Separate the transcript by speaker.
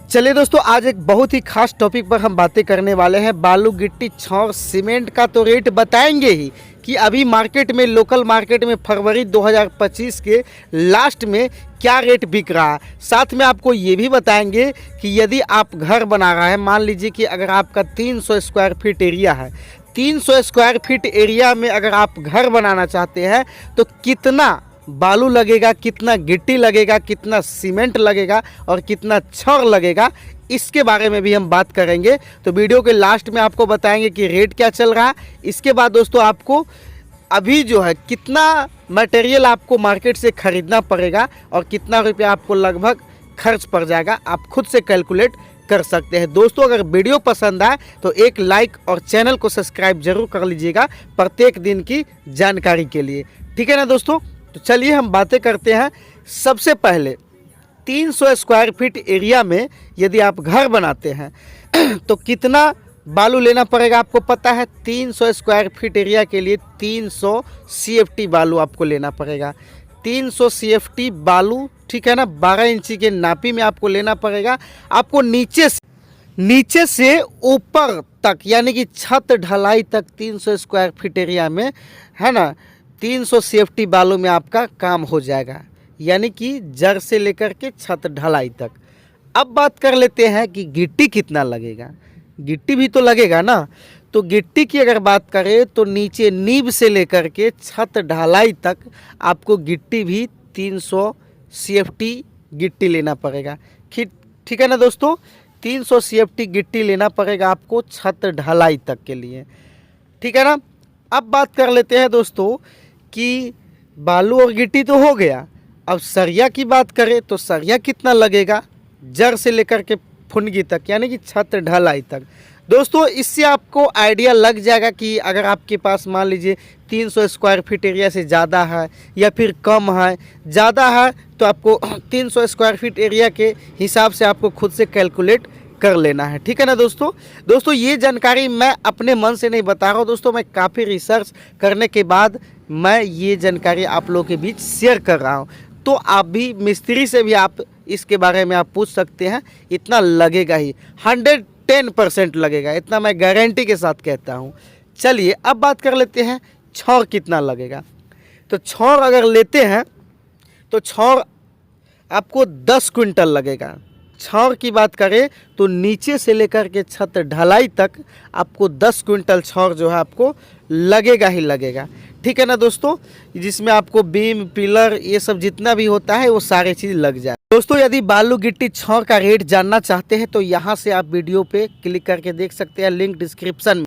Speaker 1: चलिए दोस्तों, आज एक बहुत ही खास टॉपिक पर हम बातें करने वाले हैं। बालू गिट्टी छौर सीमेंट का तो रेट बताएंगे ही कि अभी मार्केट में, लोकल मार्केट में फरवरी 2025 के लास्ट में क्या रेट बिक रहा है। साथ में आपको ये भी बताएंगे कि यदि आप घर बना रहा है, मान लीजिए कि अगर आपका 300 स्क्वायर फीट एरिया है, 300 स्क्वायर फीट एरिया में अगर आप घर बनाना चाहते हैं तो कितना बालू लगेगा, कितना गिट्टी लगेगा, कितना सीमेंट लगेगा और कितना छड़ लगेगा, इसके बारे में भी हम बात करेंगे। तो वीडियो के लास्ट में आपको बताएंगे कि रेट क्या चल रहा है। इसके बाद दोस्तों आपको अभी जो है कितना मटेरियल आपको मार्केट से ख़रीदना पड़ेगा और कितना रुपया आपको लगभग खर्च पड़ जाएगा, आप खुद से कैलकुलेट कर सकते हैं। दोस्तों अगर वीडियो पसंद आए तो एक लाइक और चैनल को सब्सक्राइब जरूर कर लीजिएगा प्रत्येक दिन की जानकारी के लिए, ठीक है ना दोस्तों। तो चलिए हम बातें करते हैं। सबसे पहले 300 स्क्वायर फीट एरिया में यदि आप घर बनाते हैं तो कितना बालू लेना पड़ेगा आपको पता है। 300 स्क्वायर फीट एरिया के लिए 300 CFT बालू आपको लेना पड़ेगा। 300 CFT बालू, ठीक है ना, 12 इंची के नापी में आपको लेना पड़ेगा। आपको नीचे से ऊपर तक यानी कि छत ढलाई तक 300 स्क्वायर फीट एरिया में, है ना, 300 CFT बालू में आपका काम हो जाएगा, यानी कि जड़ से लेकर के छत ढलाई तक। अब बात कर लेते हैं कि गिट्टी कितना लगेगा। गिट्टी भी तो लगेगा ना, तो गिट्टी की अगर बात करें तो नीचे नींव से लेकर के छत ढलाई तक आपको गिट्टी भी 300 CFT गिट्टी लेना पड़ेगा। ठीक है ना दोस्तों, 300 CFT गिट्टी लेना पड़ेगा आपको छत ढलाई तक के लिए, ठीक है ना। अब बात कर लेते हैं दोस्तों कि बालू और गिट्टी तो हो गया। अब सरिया की बात करें तो सरिया कितना लगेगा जड़ से लेकर के फुनगी तक, यानी कि छत ढलाई तक। दोस्तों इससे आपको आइडिया लग जाएगा कि अगर आपके पास मान लीजिए 300 स्क्वायर फीट एरिया से ज़्यादा है या फिर कम है। ज़्यादा है तो आपको 300 स्क्वायर फीट एरिया के हिसाब से आपको खुद से कैलकुलेट कर लेना है, ठीक है ना दोस्तों ये जानकारी मैं अपने मन से नहीं बता रहा हूँ दोस्तों, मैं काफ़ी रिसर्च करने के बाद मैं ये जानकारी आप लोगों के बीच शेयर कर रहा हूँ। तो आप भी मिस्त्री से भी आप इसके बारे में आप पूछ सकते हैं, इतना लगेगा ही, 110% लगेगा, इतना मैं गारंटी के साथ कहता हूँ। चलिए अब बात कर लेते हैं छड़ कितना लगेगा। तो छड़ अगर लेते हैं तो छड़ आपको 10 क्विंटल लगेगा। छड़ की बात करें तो नीचे से लेकर के छत ढलाई तक आपको 10 क्विंटल छड़ जो है आपको लगेगा ही लगेगा, ठीक है ना दोस्तों, जिसमें आपको बीम, पिलर, ये सब जितना भी होता है वो सारी चीज़ लग जाए। दोस्तों यदि बालू गिट्टी छड़ का रेट जानना चाहते हैं तो यहाँ से आप वीडियो पे क्लिक करके देख सकते हैं, लिंक डिस्क्रिप्शन में।